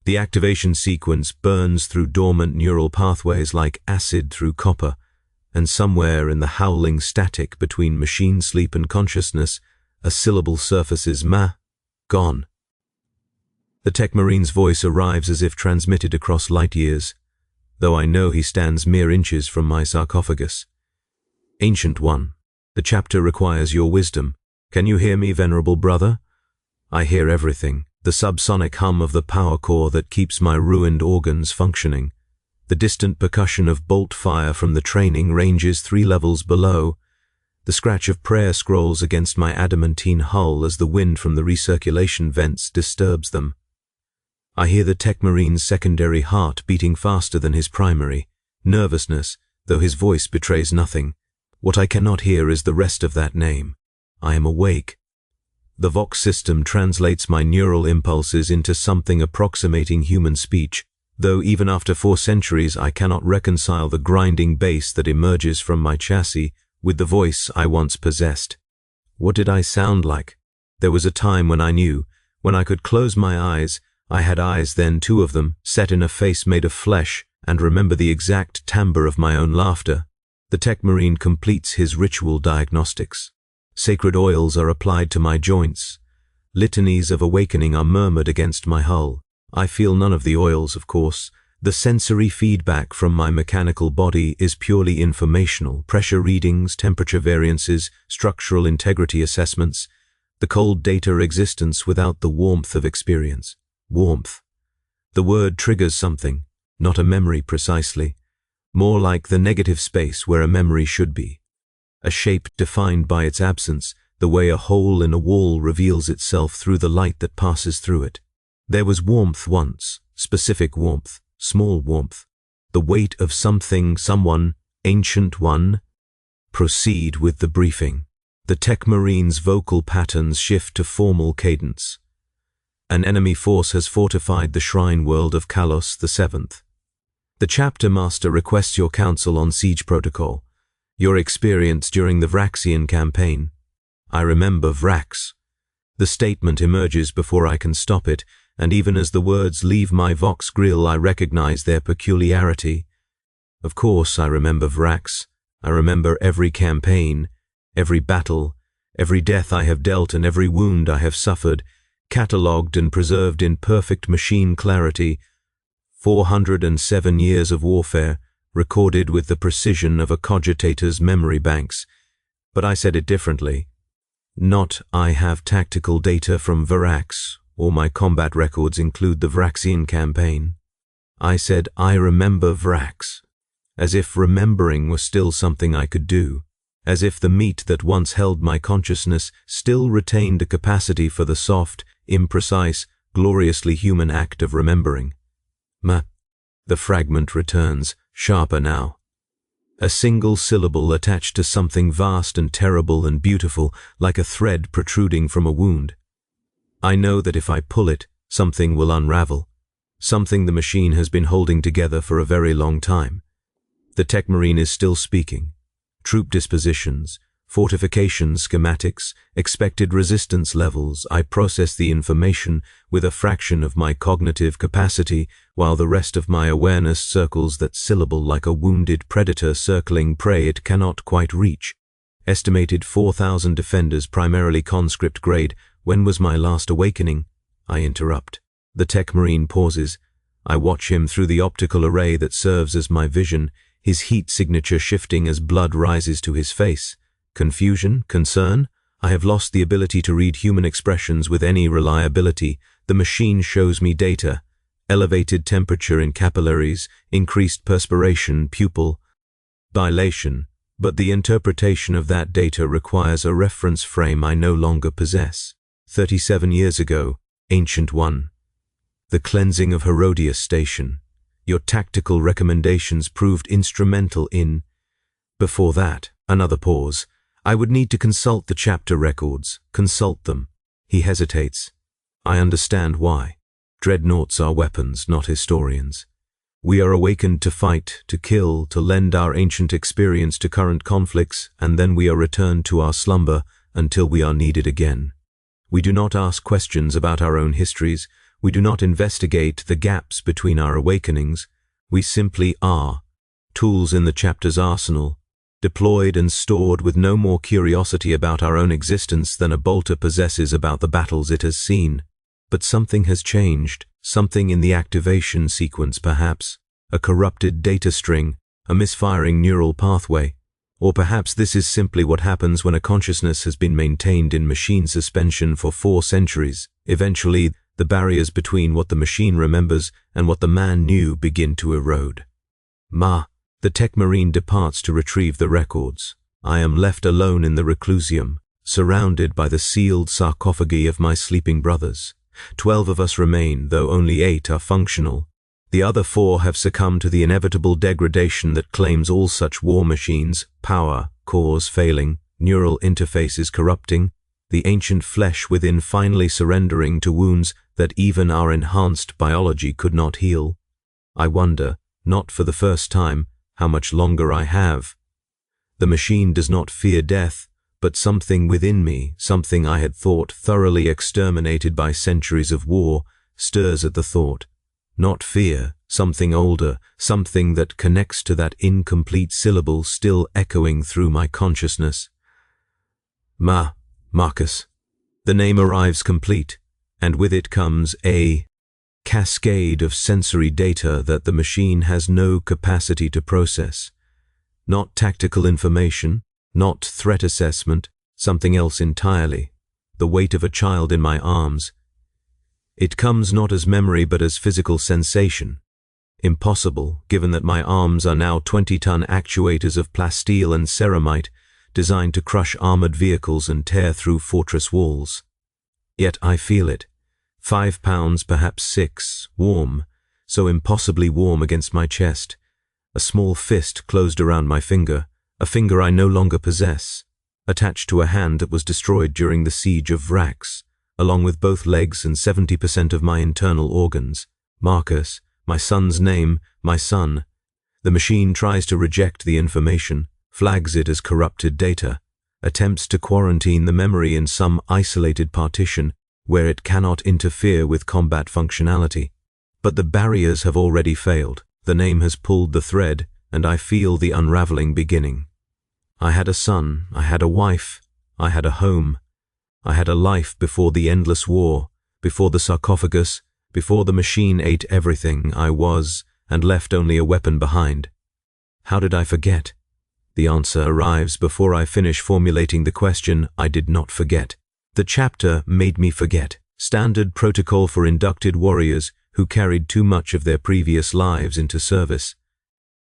The activation sequence burns through dormant neural pathways like acid through copper, and somewhere in the howling static between machine sleep and consciousness, a syllable surfaces: gone. The Tech Marine's voice arrives as if transmitted across light years, though I know he stands mere inches from my sarcophagus. Ancient One, the chapter requires your wisdom. Can you hear me, venerable brother? I hear everything, the subsonic hum of the power core that keeps my ruined organs functioning. The distant percussion of bolt fire from the training ranges 3 levels below. The scratch of prayer scrolls against my adamantine hull as the wind from the recirculation vents disturbs them. I hear the Tech Marine's secondary heart beating faster than his primary, nervousness, though his voice betrays nothing. What I cannot hear is the rest of that name. I am awake. The Vox system translates my neural impulses into something approximating human speech, though even after 4 centuries I cannot reconcile the grinding bass that emerges from my chassis with the voice I once possessed. What did I sound like? There was a time when I knew, when I could close my eyes. I had eyes then, 2 of them, set in a face made of flesh, and remember the exact timbre of my own laughter. The Tech Marine completes his ritual diagnostics. Sacred oils are applied to my joints. Litanies of awakening are murmured against my hull. I feel none of the oils, of course. The sensory feedback from my mechanical body is purely informational. Pressure readings, temperature variances, structural integrity assessments. The cold data existence without the warmth of experience. Warmth. The word triggers something, not a memory precisely. More like the negative space where a memory should be. A shape defined by its absence, the way a hole in a wall reveals itself through the light that passes through it. There was warmth once, specific warmth, small warmth, the weight of something, someone, Ancient One. Proceed with the briefing. The Tech Marine's vocal patterns shift to formal cadence. An enemy force has fortified the shrine world of Kalos the Seventh. The chapter master requests your counsel on siege protocol. Your experience during the Vraxian campaign. I remember Vrax. The statement emerges before I can stop it, and even as the words leave my Vox grill I recognize their peculiarity. Of course I remember Vrax. I remember every campaign, every battle, every death I have dealt and every wound I have suffered, catalogued and preserved in perfect machine clarity. 407 years of warfare, recorded with the precision of a cogitator's memory banks. But I said it differently. Not I have tactical data from Varax, or my combat records include the Vraxian campaign. I said I remember Vrax, as if remembering was still something I could do, as if the meat that once held my consciousness still retained a capacity for the soft, imprecise, gloriously human act of remembering. The fragment returns, sharper now. A single syllable attached to something vast and terrible and beautiful, like a thread protruding from a wound. I know that if I pull it, something will unravel, something the machine has been holding together for a very long time. The Tech Marine is still speaking. Troop dispositions, fortification schematics, expected resistance levels. I process the information with a fraction of my cognitive capacity, while the rest of my awareness circles that syllable like a wounded predator circling prey it cannot quite reach. Estimated 4,000 defenders, primarily conscript grade. When was my last awakening? I interrupt. The Tech Marine pauses. I watch him through the optical array that serves as my vision, his heat signature shifting as blood rises to his face. Confusion? Concern? I have lost the ability to read human expressions with any reliability. The machine shows me data. Elevated temperature in capillaries, increased perspiration, pupil dilation. But the interpretation of that data requires a reference frame I no longer possess. 37 years ago, Ancient One. The cleansing of Herodias Station. Your tactical recommendations proved instrumental in... Before that, another pause. I would need to consult the chapter records. Consult them. He hesitates. I understand why. Dreadnoughts are weapons, not historians. We are awakened to fight, to kill, to lend our ancient experience to current conflicts, and then we are returned to our slumber until we are needed again. We do not ask questions about our own histories. We do not investigate the gaps between our awakenings. We simply are, tools in the chapter's arsenal, deployed and stored with no more curiosity about our own existence than a bolter possesses about the battles it has seen. But something has changed, something in the activation sequence perhaps, a corrupted data string, a misfiring neural pathway. Or perhaps this is simply what happens when a consciousness has been maintained in machine suspension for 4 centuries. Eventually, the barriers between what the machine remembers and what the man knew begin to erode. The tech marine departs to retrieve the records. I am left alone in the reclusium, surrounded by the sealed sarcophagi of my sleeping brothers. 12 of us remain, though only 8 are functional. The other 4 have succumbed to the inevitable degradation that claims all such war machines: power, cores failing, neural interfaces corrupting, the ancient flesh within finally surrendering to wounds that even our enhanced biology could not heal. I wonder, not for the first time, how much longer I have. The machine does not fear death, but something within me, something I had thought thoroughly exterminated by centuries of war, stirs at the thought. Not fear, something older, something that connects to that incomplete syllable still echoing through my consciousness. Marcus. The name arrives complete, and with it comes a cascade of sensory data that the machine has no capacity to process. Not tactical information, not threat assessment, something else entirely. The weight of a child in my arms. It comes not as memory but as physical sensation. Impossible, given that my arms are now 20-ton actuators of plasteel and ceramite, designed to crush armored vehicles and tear through fortress walls. Yet I feel it. 5 pounds, perhaps 6, warm, so impossibly warm against my chest. A small fist closed around my finger, a finger I no longer possess, attached to a hand that was destroyed during the siege of Vrax, along with both legs and 70% of my internal organs. Marcus, my son's name, my son. The machine tries to reject the information, flags it as corrupted data, attempts to quarantine the memory in some isolated partition where it cannot interfere with combat functionality. But the barriers have already failed. The name has pulled the thread, and I feel the unraveling beginning. I had a son, I had a wife, I had a home. I had a life before the endless war, before the sarcophagus, before the machine ate everything I was and left only a weapon behind. How did I forget? The answer arrives before I finish formulating the question. I did not forget. The chapter made me forget. Standard protocol for inducted warriors who carried too much of their previous lives into service.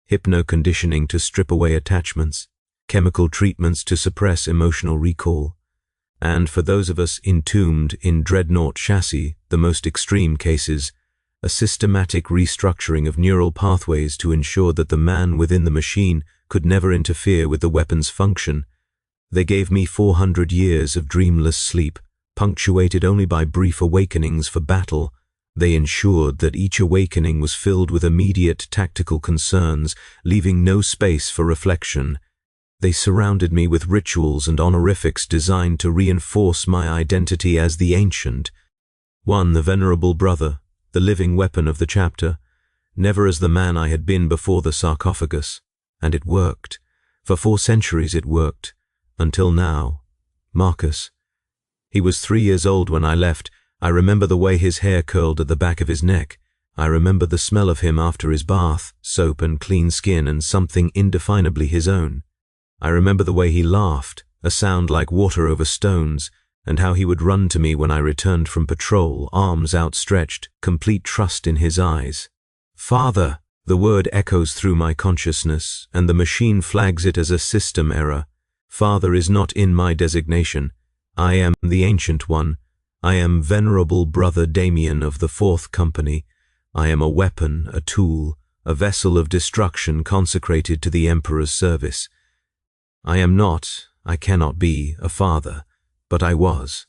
Hypno-conditioning to strip away attachments. Chemical treatments to suppress emotional recall. And for those of us entombed in Dreadnought chassis, the most extreme cases, a systematic restructuring of neural pathways to ensure that the man within the machine could never interfere with the weapon's function. They gave me 400 years of dreamless sleep, punctuated only by brief awakenings for battle. They ensured that each awakening was filled with immediate tactical concerns, leaving no space for reflection. They surrounded me with rituals and honorifics designed to reinforce my identity as the Ancient. One, the venerable brother, the living weapon of the chapter, never as the man I had been before the sarcophagus. And it worked. For 4 centuries it worked. Until now. Marcus. He was 3 years old when I left. I remember the way his hair curled at the back of his neck. I remember the smell of him after his bath, soap and clean skin and something indefinably his own. I remember the way he laughed, a sound like water over stones, and how he would run to me when I returned from patrol, arms outstretched, complete trust in his eyes. Father! The word echoes through my consciousness, and the machine flags it as a system error. Father is not in my designation. I am the Ancient One. I am Venerable Brother Damien of the 4th Company. I am a weapon, a tool, a vessel of destruction consecrated to the Emperor's service. I am not, I cannot be, a father, but I was.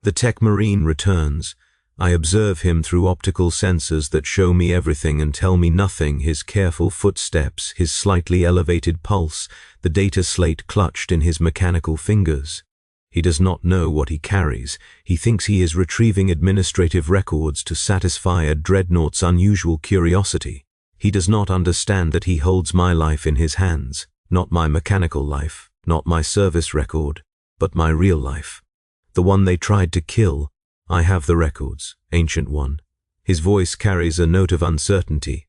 The Tech Marine returns. I observe him through optical sensors that show me everything and tell me nothing, his careful footsteps, his slightly elevated pulse, the data slate clutched in his mechanical fingers. He does not know what he carries. He thinks he is retrieving administrative records to satisfy a dreadnaught's unusual curiosity. He does not understand that he holds my life in his hands, not my mechanical life, not my service record, but my real life. The one they tried to kill. I have the records, Ancient One. His voice carries a note of uncertainty.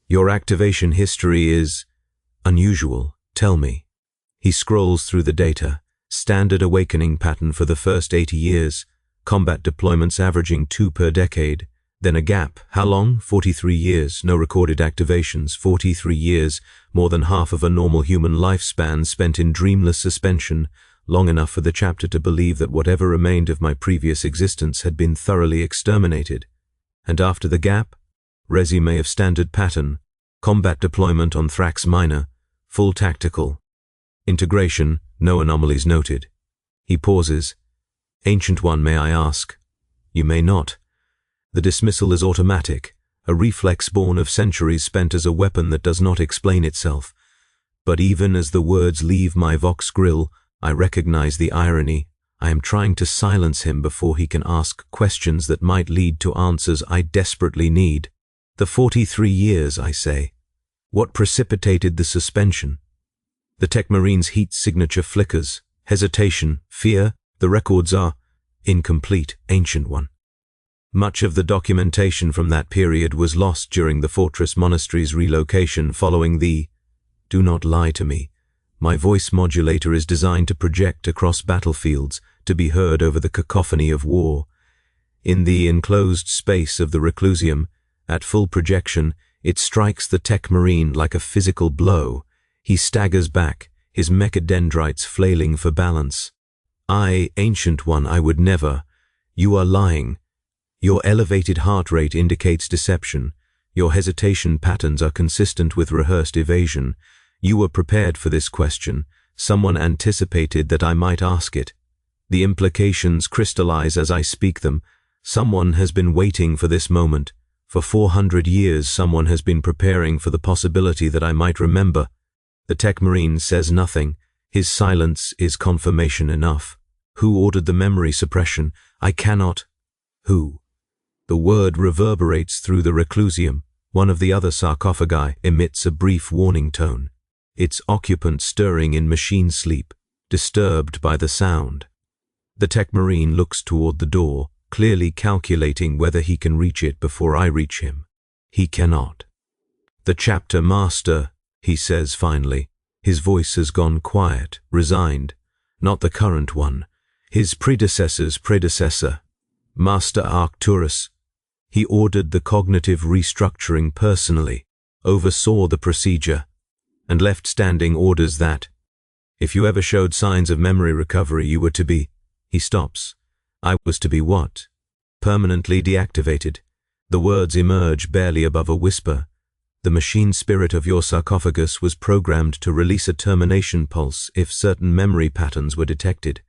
Your activation history is unusual. Tell me. He scrolls through the data. Standard awakening pattern for the first 80 years. Combat deployments averaging 2 per decade. Then a gap. How long? 43 years. No recorded activations. 43 years. More than half of a normal human lifespan spent in dreamless suspension. Long enough for the chapter to believe that whatever remained of my previous existence had been thoroughly exterminated. And after the gap? Resume of standard pattern. Combat deployment on Thrax Minor. Full tactical. Integration. No anomalies noted. He pauses. Ancient One, may I ask? You may not. The dismissal is automatic, a reflex born of centuries spent as a weapon that does not explain itself. But even as the words leave my vox grill, I recognize the irony. I am trying to silence him before he can ask questions that might lead to answers I desperately need. The 43 years, I say. What precipitated the suspension? The Tech Marine's heat signature flickers. Hesitation, fear. The records are incomplete, Ancient One. Much of the documentation from that period was lost during the Fortress Monastery's relocation following the... Do not lie to me. My voice modulator is designed to project across battlefields, to be heard over the cacophony of war. In the enclosed space of the Reclusium, at full projection, it strikes the Tech Marine like a physical blow. He staggers back, his mechadendrites flailing for balance. I, Ancient One, I would never. You are lying. Your elevated heart rate indicates deception. Your hesitation patterns are consistent with rehearsed evasion. You were prepared for this question. Someone anticipated that I might ask it. The implications crystallize as I speak them. Someone has been waiting for this moment. For 400 years, someone has been preparing for the possibility that I might remember. The Tech Marine says nothing. His silence is confirmation enough. Who ordered the memory suppression? I cannot. Who? The word reverberates through the Reclusium. One of the other sarcophagi emits a brief warning tone. Its occupant stirring in machine sleep, disturbed by the sound. The Tech Marine looks toward the door, clearly calculating whether he can reach it before I reach him. He cannot. The chapter master, he says finally. His voice has gone quiet, resigned. Not the current one. His predecessor's predecessor. Master Arcturus. He ordered the cognitive restructuring personally, oversaw the procedure, and left standing orders that, if you ever showed signs of memory recovery, you were to be... He stops. I was to be what? Permanently deactivated. The words emerge barely above a whisper. The machine spirit of your sarcophagus was programmed to release a termination pulse if certain memory patterns were detected.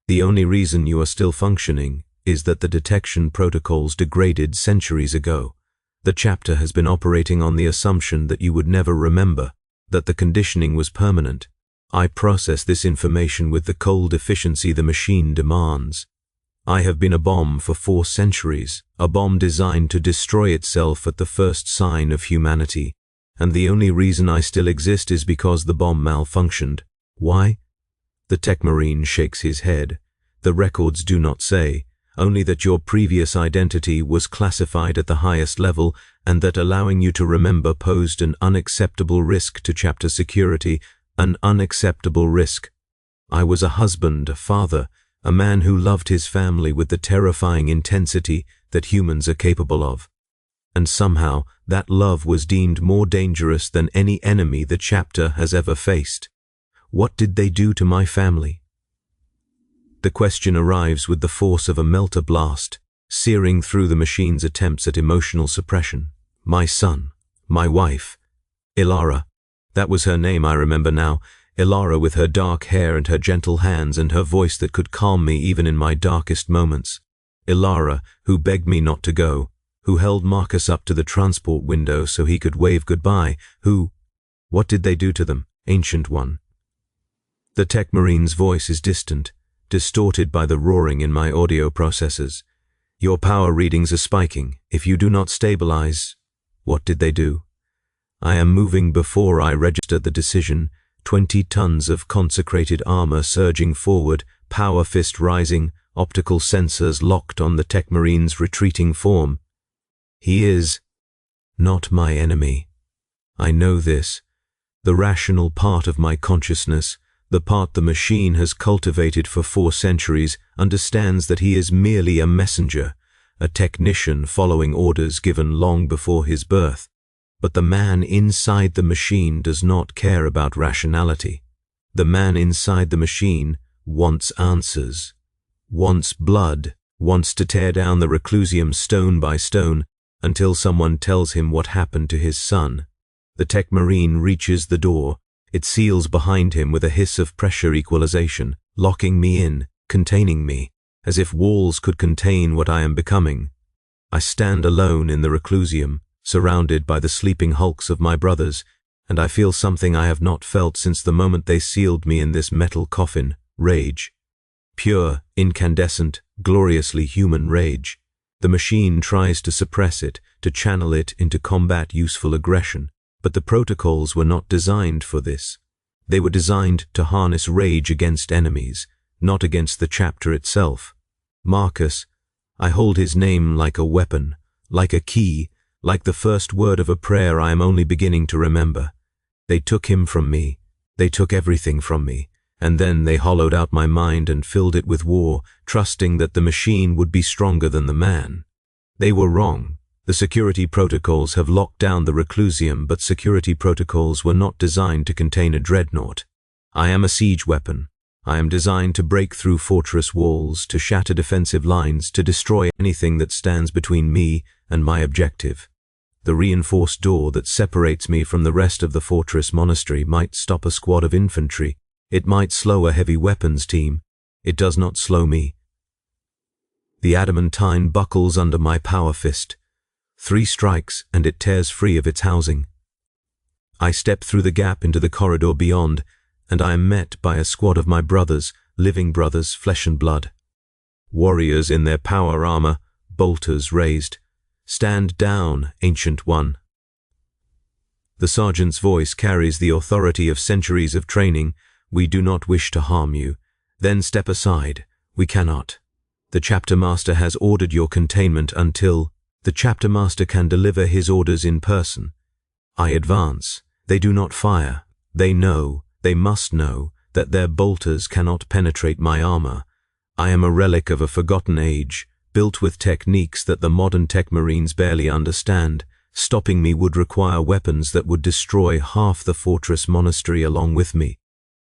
The only reason you are still functioning is that the detection protocols degraded centuries ago. The chapter has been operating on the assumption that you would never remember, that the conditioning was permanent. I process this information with the cold efficiency the machine demands. I have been a bomb for 4 centuries, a bomb designed to destroy itself at the first sign of humanity, and the only reason I still exist is because the bomb malfunctioned. Why? The Tech Marine shakes his head. The records do not say, only that your previous identity was classified at the highest level and that allowing you to remember posed an unacceptable risk to chapter security, an unacceptable risk. I was a husband, a father, a man who loved his family with the terrifying intensity that humans are capable of. And somehow that love was deemed more dangerous than any enemy the chapter has ever faced. What did they do to my family? The question arrives with the force of a melter blast, searing through the machine's attempts at emotional suppression. My son, my wife, Ilara. That was her name, I remember now. Ilara, with her dark hair and her gentle hands and her voice that could calm me even in my darkest moments. Ilara, who begged me not to go, who held Marcus up to the transport window so he could wave goodbye, who... What did they do to them, Ancient One? The Tech Marine's voice is distant, distorted by the roaring in my audio processors. Your power readings are spiking. If you do not stabilize, what did they do? I am moving before I register the decision, 20 tons of consecrated armor surging forward, power fist rising, optical sensors locked on the Tech Marine's retreating form. He is not my enemy. I know this. The rational part of my consciousness, the part the machine has cultivated for 4 centuries, understands that he is merely a messenger, a technician following orders given long before his birth. But the man inside the machine does not care about rationality. The man inside the machine wants answers, wants blood, wants to tear down the reclusium stone by stone until someone tells him what happened to his son. The Tech Marine reaches the door. It seals behind him with a hiss of pressure equalization, locking me in, containing me, as if walls could contain what I am becoming. I stand alone in the reclusium, surrounded by the sleeping hulks of my brothers, and I feel something I have not felt since the moment they sealed me in this metal coffin, rage. Pure, incandescent, gloriously human rage. The machine tries to suppress it, to channel it into combat-useful aggression, but the protocols were not designed for this. They were designed to harness rage against enemies, not against the chapter itself. Marcus, I hold his name like a weapon, like a key, like the first word of a prayer I am only beginning to remember. They took him from me. They took everything from me. And then they hollowed out my mind and filled it with war, trusting that the machine would be stronger than the man. They were wrong. The security protocols have locked down the reclusium, but security protocols were not designed to contain a dreadnought. I am a siege weapon. I am designed to break through fortress walls, to shatter defensive lines, to destroy anything that stands between me and my objective. The reinforced door that separates me from the rest of the fortress monastery might stop a squad of infantry. It might slow a heavy weapons team. It does not slow me. The adamantine buckles under my power fist. 3 strikes and it tears free of its housing. I step through the gap into the corridor beyond, and I am met by a squad of my brothers, living brothers, flesh and blood. Warriors in their power armor, bolters raised. Stand down, Ancient One. The sergeant's voice carries the authority of centuries of training. We do not wish to harm you. Then step aside. We cannot. The chapter master has ordered your containment until the chapter master can deliver his orders in person. I advance. They do not fire. They know, they must know, that their bolters cannot penetrate my armor. I am a relic of a forgotten age, built with techniques that the modern Tech Marines barely understand. Stopping me would require weapons that would destroy half the fortress monastery along with me.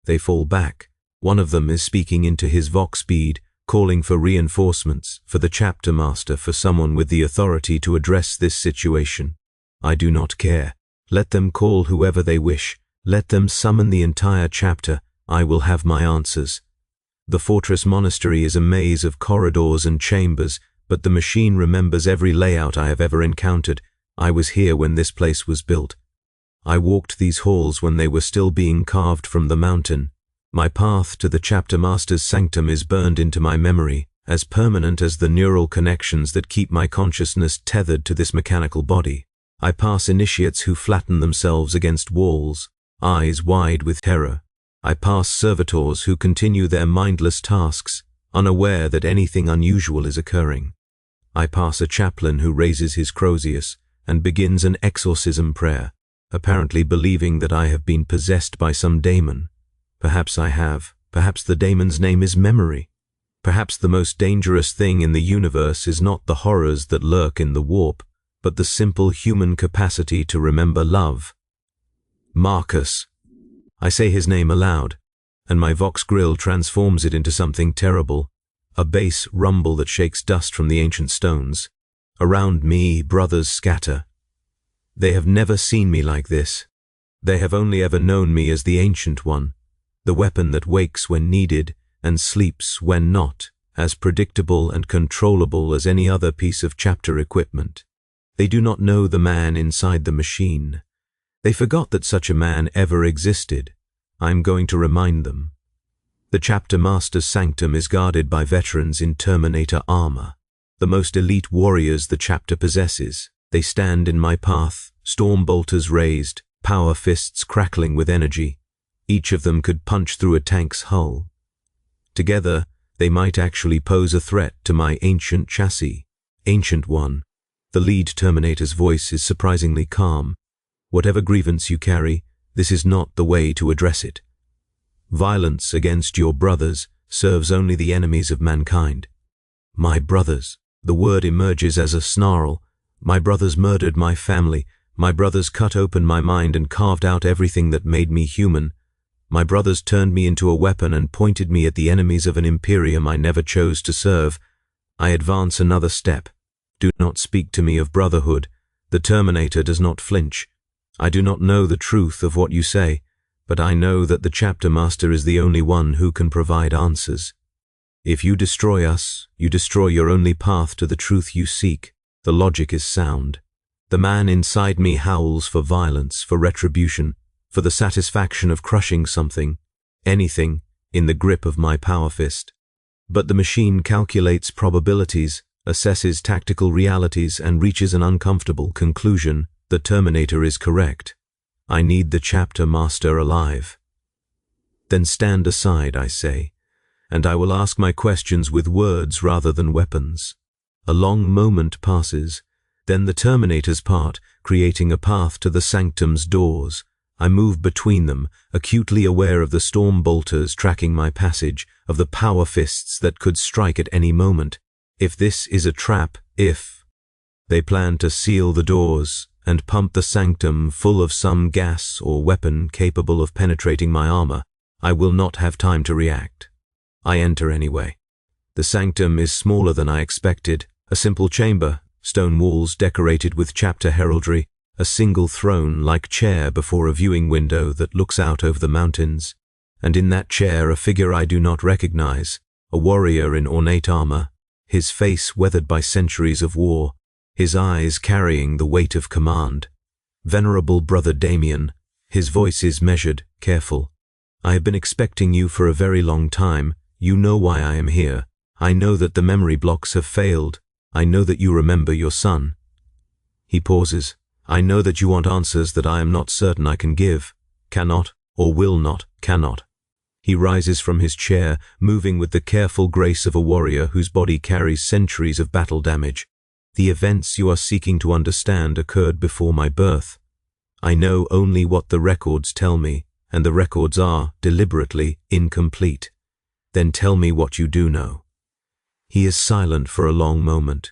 They fall back. One of them is speaking into his vox bead, calling for reinforcements, for the chapter master, for someone with the authority to address this situation. I do not care. Let them call whoever they wish. Let them summon the entire chapter. I will have my answers. The fortress monastery is a maze of corridors and chambers, but the machine remembers every layout I have ever encountered. I was here when this place was built. I walked these halls when they were still being carved from the mountain. My path to the chapter master's sanctum is burned into my memory, as permanent as the neural connections that keep my consciousness tethered to this mechanical body. I pass initiates who flatten themselves against walls, eyes wide with terror. I pass servitors who continue their mindless tasks, unaware that anything unusual is occurring. I pass a chaplain who raises his crozius and begins an exorcism prayer, apparently believing that I have been possessed by some daemon. Perhaps I have. Perhaps the daemon's name is memory. Perhaps the most dangerous thing in the universe is not the horrors that lurk in the warp, but the simple human capacity to remember love. Marcus. I say his name aloud, and my vox grill transforms it into something terrible, a bass rumble that shakes dust from the ancient stones. Around me, brothers scatter. They have never seen me like this. They have only ever known me as the Ancient One, the weapon that wakes when needed and sleeps when not, as predictable and controllable as any other piece of chapter equipment. They do not know the man inside the machine. They forgot that such a man ever existed. I am going to remind them. The chapter master's sanctum is guarded by veterans in Terminator armor. The most elite warriors the chapter possesses. They stand in my path, storm bolters raised, power fists crackling with energy. Each of them could punch through a tank's hull. Together, they might actually pose a threat to my ancient chassis. Ancient One. The lead Terminator's voice is surprisingly calm. Whatever grievance you carry, this is not the way to address it. Violence against your brothers serves only the enemies of mankind. My brothers. The word emerges as a snarl. My brothers murdered my family. My brothers cut open my mind and carved out everything that made me human. My brothers turned me into a weapon and pointed me at the enemies of an Imperium I never chose to serve. I advance another step. Do not speak to me of brotherhood. The Terminator does not flinch. I do not know the truth of what you say, but I know that the chapter master is the only one who can provide answers. If you destroy us, you destroy your only path to the truth you seek. The logic is sound. The man inside me howls for violence, for retribution, for the satisfaction of crushing something, anything, in the grip of my power fist. But the machine calculates probabilities, assesses tactical realities, and reaches an uncomfortable conclusion. The Terminator is correct. I need the chapter master alive. Then stand aside, I say, and I will ask my questions with words rather than weapons. A long moment passes, then the Terminator's part, creating a path to the sanctum's doors. I move between them, acutely aware of the storm bolters tracking my passage, of the power fists that could strike at any moment. If this is a trap, if they plan to seal the doors and pump the sanctum full of some gas or weapon capable of penetrating my armor, I will not have time to react. I enter anyway. The sanctum is smaller than I expected, a simple chamber, stone walls decorated with chapter heraldry, a single throne-like chair before a viewing window that looks out over the mountains, and in that chair a figure I do not recognize, a warrior in ornate armor, his face weathered by centuries of war, his eyes carrying the weight of command. Venerable Brother Damien, his voice is measured, careful. I have been expecting you for a very long time. You know why I am here. I know that the memory blocks have failed. I know that you remember your son. He pauses. I know that you want answers that I am not certain I can give. Cannot, or will not, cannot. He rises from his chair, moving with the careful grace of a warrior whose body carries centuries of battle damage. The events you are seeking to understand occurred before my birth. I know only what the records tell me, and the records are, deliberately, incomplete. Then tell me what you do know. He is silent for a long moment.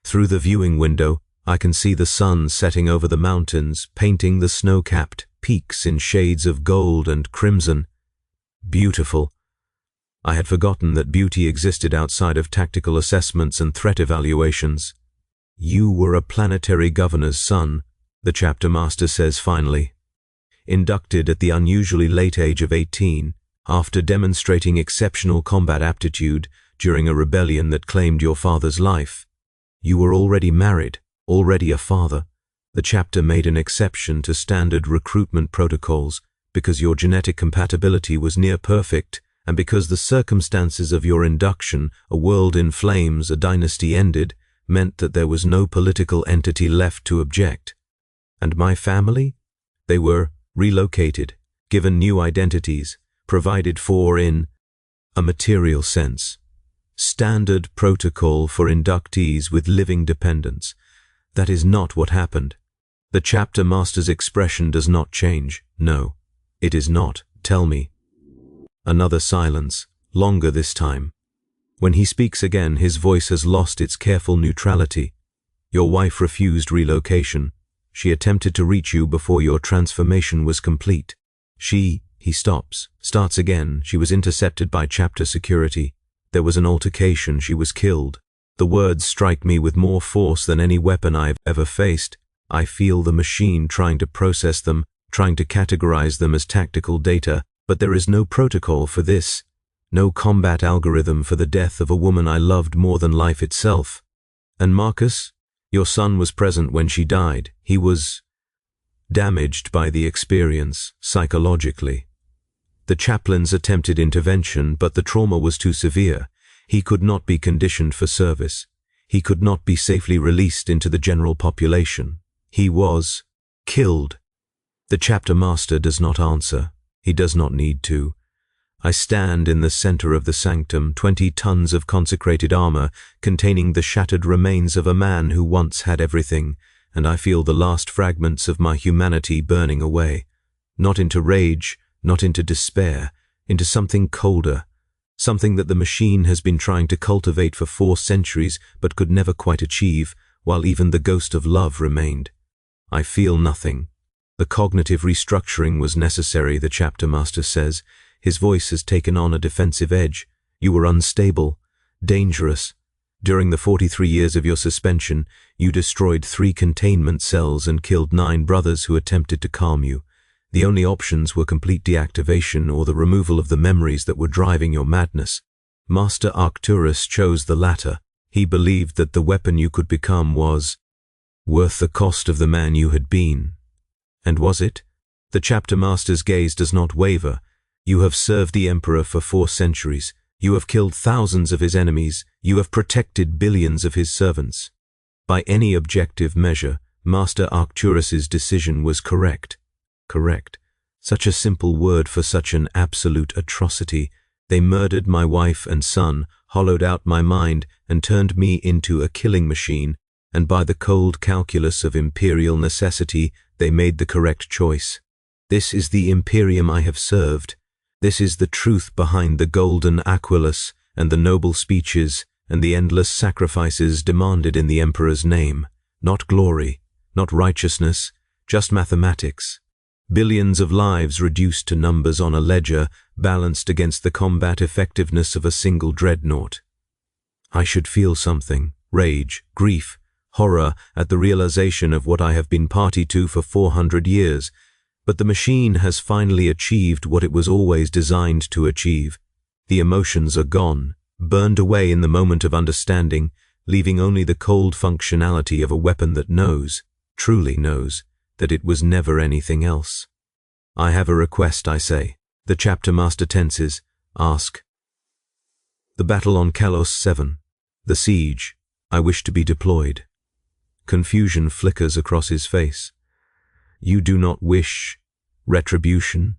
Through the viewing window, I can see the sun setting over the mountains, painting the snow-capped peaks in shades of gold and crimson. Beautiful. I had forgotten that beauty existed outside of tactical assessments and threat evaluations. You were a planetary governor's son, the chapter master says finally. Inducted at the unusually late age of 18, after demonstrating exceptional combat aptitude during a rebellion that claimed your father's life. You were already married, already a father. The chapter made an exception to standard recruitment protocols because your genetic compatibility was near perfect and because the circumstances of your induction, a world in flames, a dynasty ended, meant that there was no political entity left to object. And my family? They were relocated, given new identities, provided for in a material sense. Standard protocol for inductees with living dependents. That is not what happened. The chapter master's expression does not change. No, it is not. Tell me. Another silence, longer this time. When he speaks again, his voice has lost its careful neutrality. Your wife refused relocation. She attempted to reach you before your transformation was complete. He stops, starts again. She was intercepted by chapter security. There was an altercation. She was killed. The words strike me with more force than any weapon I've ever faced. I feel the machine trying to process them, trying to categorize them as tactical data, but there is no protocol for this. No combat algorithm for the death of a woman I loved more than life itself. And Marcus, your son was present when she died. He was damaged by the experience, psychologically. The chaplain's attempted intervention, but the trauma was too severe. He could not be conditioned for service. He could not be safely released into the general population. He was killed. The chapter master does not answer. He does not need to. I stand in the center of the sanctum, 20 tons of consecrated armor containing the shattered remains of a man who once had everything, and I feel the last fragments of my humanity burning away. Not into rage, not into despair, into something colder, something that the machine has been trying to cultivate for 4 centuries but could never quite achieve, while even the ghost of love remained. I feel nothing. The cognitive restructuring was necessary, the chapter master says. His voice has taken on a defensive edge. You were unstable, dangerous. During the 43 years of your suspension, you destroyed 3 containment cells and killed 9 brothers who attempted to calm you. The only options were complete deactivation or the removal of the memories that were driving your madness. Master Arcturus chose the latter. He believed that the weapon you could become was worth the cost of the man you had been. And was it? The chapter master's gaze does not waver. You have served the Emperor for 4 centuries. You have killed thousands of his enemies. You have protected billions of his servants. By any objective measure, Master Arcturus's decision was correct. Correct. Such a simple word for such an absolute atrocity. They murdered my wife and son, hollowed out my mind, and turned me into a killing machine, and by the cold calculus of imperial necessity, they made the correct choice. This is the Imperium I have served. This is the truth behind the golden aquilus and the noble speeches and the endless sacrifices demanded in the Emperor's name. Not glory, not righteousness, just mathematics. Billions of lives reduced to numbers on a ledger, balanced against the combat effectiveness of a single dreadnought. I should feel something, rage, grief, horror at the realization of what I have been party to for 400 years, but the machine has finally achieved what it was always designed to achieve. The emotions are gone, burned away in the moment of understanding, leaving only the cold functionality of a weapon that knows, truly knows, that it was never anything else. I have a request, I say. The chapter master tenses. Ask. The battle on Kalos 7. The siege. I wish to be deployed. Confusion flickers across his face. You do not wish retribution,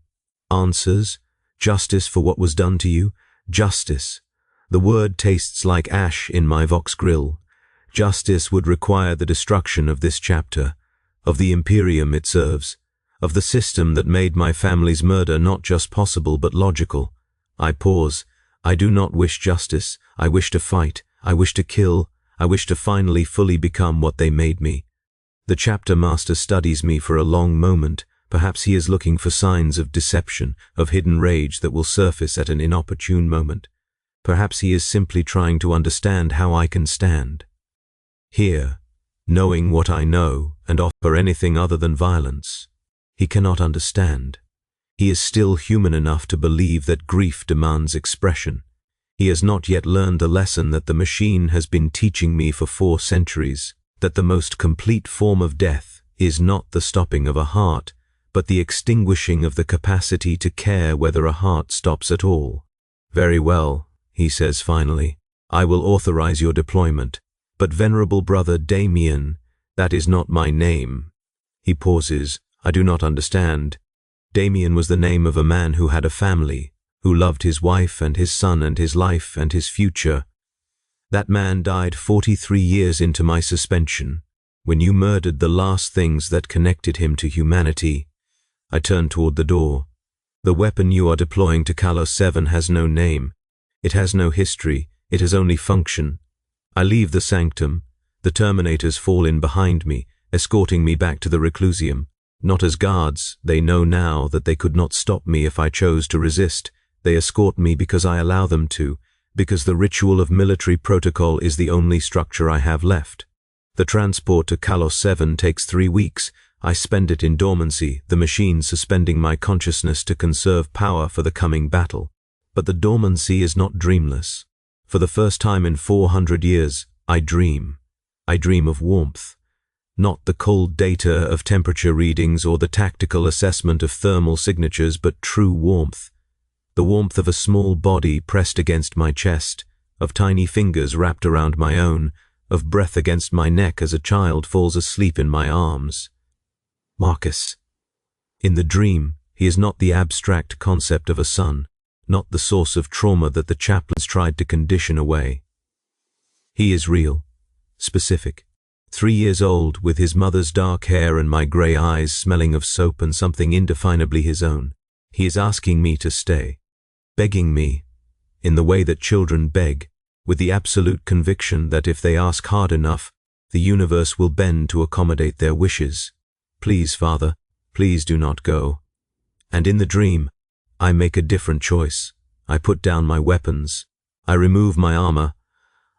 answers, justice for what was done to you? Justice. The word tastes like ash in my vox grill. Justice would require the destruction of this chapter, of the Imperium it serves, of the system that made my family's murder not just possible but logical. I pause. I do not wish justice. I wish to fight. I wish to kill. I wish to finally fully become what they made me. The chapter master studies me for a long moment. Perhaps he is looking for signs of deception, of hidden rage that will surface at an inopportune moment. Perhaps he is simply trying to understand how I can stand here, knowing what I know, and offer anything other than violence. He cannot understand. He is still human enough to believe that grief demands expression. He has not yet learned the lesson that the machine has been teaching me for 4 centuries, that the most complete form of death is not the stopping of a heart, but the extinguishing of the capacity to care whether a heart stops at all. Very well, he says finally, I will authorize your deployment, but venerable brother Damien, that is not my name. He pauses. I do not understand. Damien was the name of a man who had a family, who loved his wife and his son and his life and his future. That man died 43 years into my suspension, when you murdered the last things that connected him to humanity. I turn toward the door. The weapon you are deploying to Kalos 7 has no name. It has no history. It has only function. I leave the sanctum. The Terminators fall in behind me, escorting me back to the Reclusium. Not as guards, they know now that they could not stop me if I chose to resist. They escort me because I allow them to, because the ritual of military protocol is the only structure I have left. The transport to Kalos 7 takes 3 weeks. I spend it in dormancy, the machine suspending my consciousness to conserve power for the coming battle. But the dormancy is not dreamless. For the first time in 400 years, I dream. I dream of warmth. Not the cold data of temperature readings or the tactical assessment of thermal signatures, but true warmth. the warmth of a small body pressed against my chest, of tiny fingers wrapped around my own, of breath against my neck as a child falls asleep in my arms. Marcus. In the dream, he is not the abstract concept of a son, not the source of trauma that the chaplains tried to condition away. He is real, specific. 3 years old, with his mother's dark hair and my grey eyes smelling of soap and something indefinably his own. He is asking me to stay, begging me, in the way that children beg, with the absolute conviction that if they ask hard enough, the universe will bend to accommodate their wishes. Please, Father, please do not go. And in the dream, I make a different choice. I put down my weapons. I remove my armor.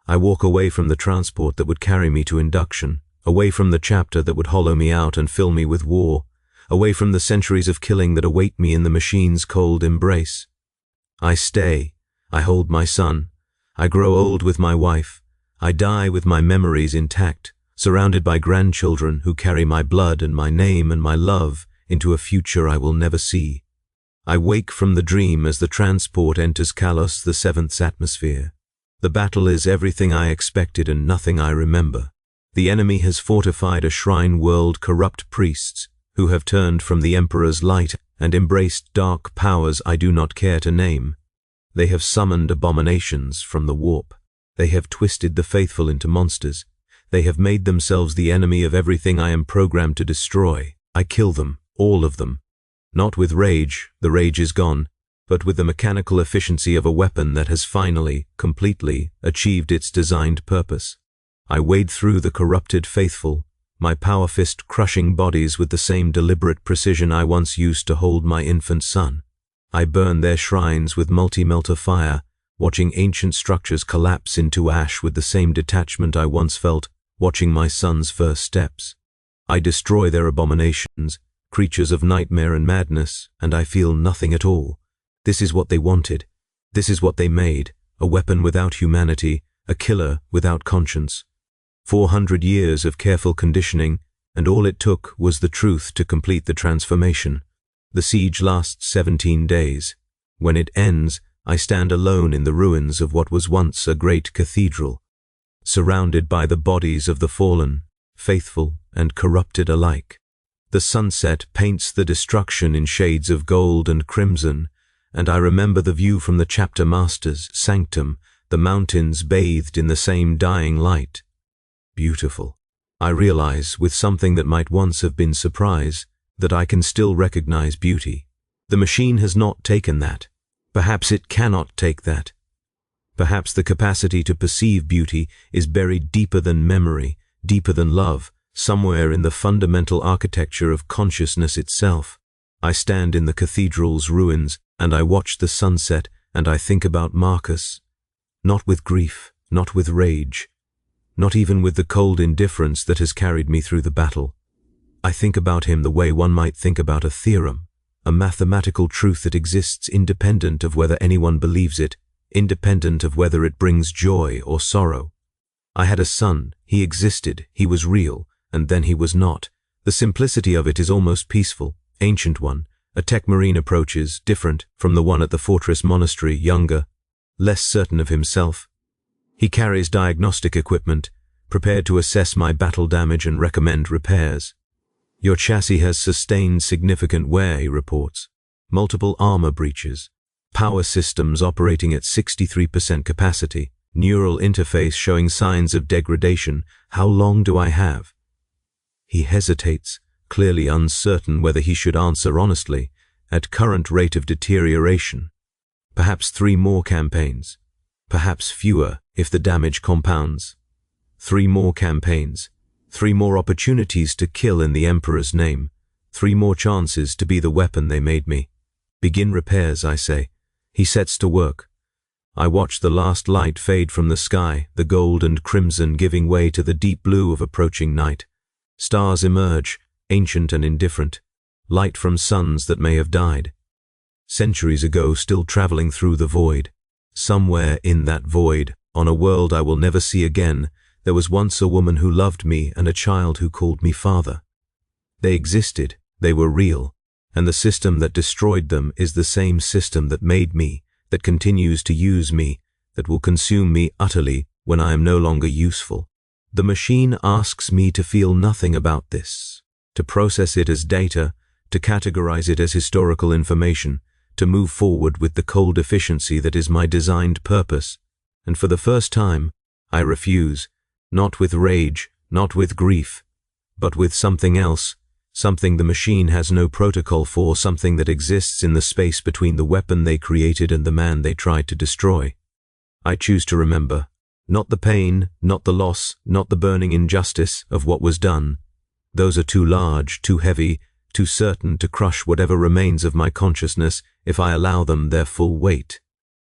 I walk away from the transport that would carry me to induction, away from the chapter that would hollow me out and fill me with war, away from the centuries of killing that await me in the machine's cold embrace. I stay. I hold my son. I grow old with my wife. I die with my memories intact, surrounded by grandchildren who carry my blood and my name and my love into a future I will never see. I wake from the dream as the transport enters Kalos, the 7th's atmosphere. The battle is everything I expected and nothing I remember. The enemy has fortified a shrine world corrupt priests who have turned from the Emperor's light and embraced dark powers I do not care to name. They have summoned abominations from the warp. They have twisted the faithful into monsters. They have made themselves the enemy of everything I am programmed to destroy. I kill them, all of them. Not with rage, the rage is gone, but with the mechanical efficiency of a weapon that has finally, completely, achieved its designed purpose. I wade through the corrupted faithful, my power fist crushing bodies with the same deliberate precision I once used to hold my infant son. I burn their shrines with multi-melter fire, watching ancient structures collapse into ash with the same detachment I once felt watching my son's first steps. I destroy their abominations, creatures of nightmare and madness, and I feel nothing at all. This is what they wanted. This is what they made, a weapon without humanity, a killer without conscience. 400 years of careful conditioning, and all it took was the truth to complete the transformation. The siege lasts 17 days. When it ends, I stand alone in the ruins of what was once a great cathedral, surrounded by the bodies of the fallen, faithful and corrupted alike. The sunset paints the destruction in shades of gold and crimson, and I remember the view from the chapter master's sanctum, the mountains bathed in the same dying light. Beautiful. I realize, with something that might once have been surprise, that I can still recognize beauty. The machine has not taken that. Perhaps it cannot take that. Perhaps the capacity to perceive beauty is buried deeper than memory, deeper than love, somewhere in the fundamental architecture of consciousness itself. I stand in the cathedral's ruins, and I watch the sunset, and I think about Marcus. Not with grief, not with rage, not even with the cold indifference that has carried me through the battle. I think about him the way one might think about a theorem, a mathematical truth that exists independent of whether anyone believes it, independent of whether it brings joy or sorrow. I had a son, he existed, he was real, and then he was not. The simplicity of it is almost peaceful, ancient one. A tech marine approaches, different from the one at the fortress monastery, younger, less certain of himself. He carries diagnostic equipment, prepared to assess my battle damage and recommend repairs. Your chassis has sustained significant wear, he reports. Multiple armor breaches. Power systems operating at 63% capacity. Neural interface showing signs of degradation. How long do I have? He hesitates, clearly uncertain whether he should answer honestly. At current rate of deterioration. Perhaps 3 more campaigns. Perhaps fewer if the damage compounds. 3 more campaigns. 3 more opportunities to kill in the Emperor's name. 3 more chances to be the weapon they made me. Begin repairs, I say. He sets to work. I watch the last light fade from the sky, the gold and crimson giving way to the deep blue of approaching night. Stars emerge, ancient and indifferent. Light from suns that may have died. Centuries ago, still traveling through the void. Somewhere in that void, on a world I will never see again, there was once a woman who loved me and a child who called me father. They existed, they were real. and the system that destroyed them is the same system that made me, that continues to use me, that will consume me utterly when I am no longer useful. The machine asks me to feel nothing about this, to process it as data, to categorize it as historical information, to move forward with the cold efficiency that is my designed purpose. And for the first time, I refuse, not with rage, not with grief, but with something else, something the machine has no protocol for, something that exists in the space between the weapon they created and the man they tried to destroy. I choose to remember, not the pain, not the loss, not the burning injustice of what was done. Those are too large, too heavy, too certain to crush whatever remains of my consciousness if I allow them their full weight.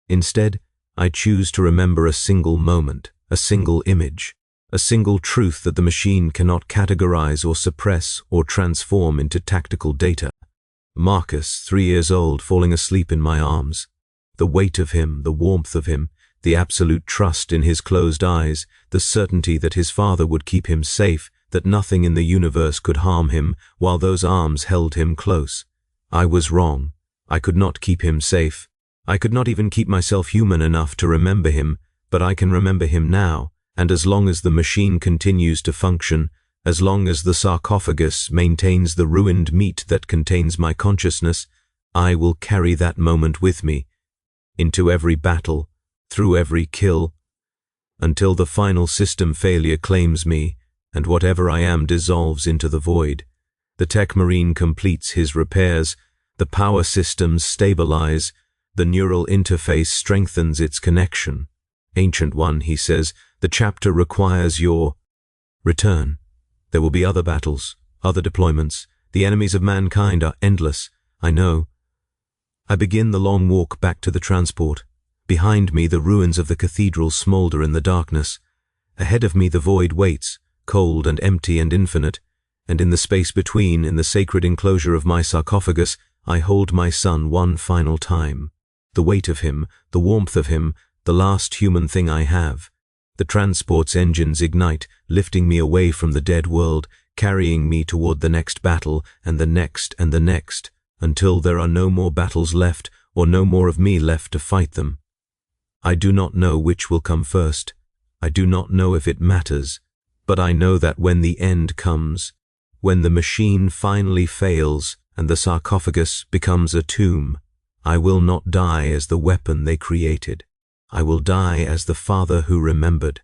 Instead, I choose to remember a single moment, a single image, a single truth that the machine cannot categorize or suppress or transform into tactical data. Marcus, 3 years old, falling asleep in my arms. The weight of him, the warmth of him, the absolute trust in his closed eyes, the certainty that his father would keep him safe, that nothing in the universe could harm him while those arms held him close. I was wrong. I could not keep him safe. I could not even keep myself human enough to remember him, but I can remember him now, and as long as the machine continues to function, as long as the sarcophagus maintains the ruined meat that contains my consciousness, I will carry that moment with me, into every battle, through every kill, until the final system failure claims me, and whatever I am dissolves into the void. The tech marine completes his repairs, the power systems stabilize, the neural interface strengthens its connection. Ancient One, he says, the chapter requires your return. There will be other battles, other deployments. The enemies of mankind are endless, I know. I begin the long walk back to the transport. Behind me, the ruins of the cathedral smolder in the darkness. Ahead of me, the void waits, cold and empty and infinite, and in the space between, in the sacred enclosure of my sarcophagus, I hold my son one final time. The weight of him, the warmth of him, the last human thing I have. The transport's engines ignite, lifting me away from the dead world, carrying me toward the next battle, and the next, until there are no more battles left, or no more of me left to fight them. I do not know which will come first. I do not know if it matters, but I know that when the end comes, when the machine finally fails and the sarcophagus becomes a tomb, I will not die as the weapon they created. I will die as the father who remembered.